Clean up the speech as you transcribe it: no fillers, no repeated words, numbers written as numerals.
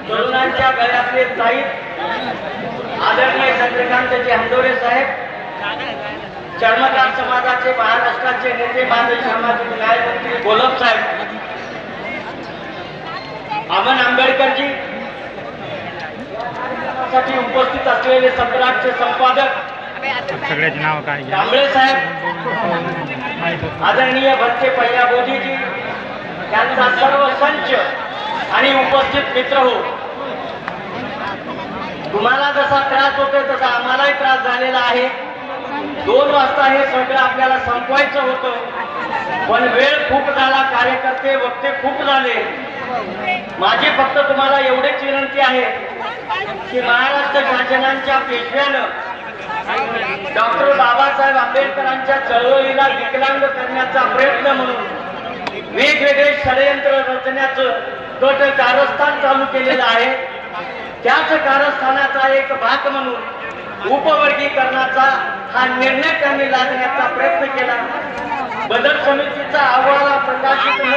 तरुणांच्या गळ्यातले साहित्य आदरणीय चंद्रकांतजी हंदोरे साहेब, चर्मकार समाजाचे महाराष्ट्राचे नेते माजी सामाजिक न्यायमंत्री गोलब साहेब, अमन आंबेडकरजी साठी उपस्थित असलेले सम्राटचे संपादक सगळ्याचे नाव काय कांबळे साहेब, आदरणीय भट्टे पहिल्या बोधीजी यांचा सर्व संच आणि उपस्थित मित्र हो, तुम्हाला जसा त्रास होतोय तसा आम्हालाही त्रास झालेला आहे. 2 वाजता हे सगळं आपल्याला संपवायचं होतं, पण वेळ खूप झाला, कार्यकर्ते वक्ते खूप झाले. माझी फक्त तुम्हाला एवढीच विनंती आहे की महाराष्ट्र शासनाच्या पेशव्यानं डॉक्टर बाबासाहेब आंबेडकरांच्या चळवळीला विकलांग करण्याचा प्रयत्न म्हणून वेगवेगळे षडयंत्र रचण्याचं गट कारस्थान चालू केलेलं आहे. त्याच कारस्थानाचा एक भाग म्हणून उपवर्गीकरणाचा हा निर्णय त्यांनी लादण्याचा प्रयत्न केला. बदल समितीचा अहवाल प्रकाशित न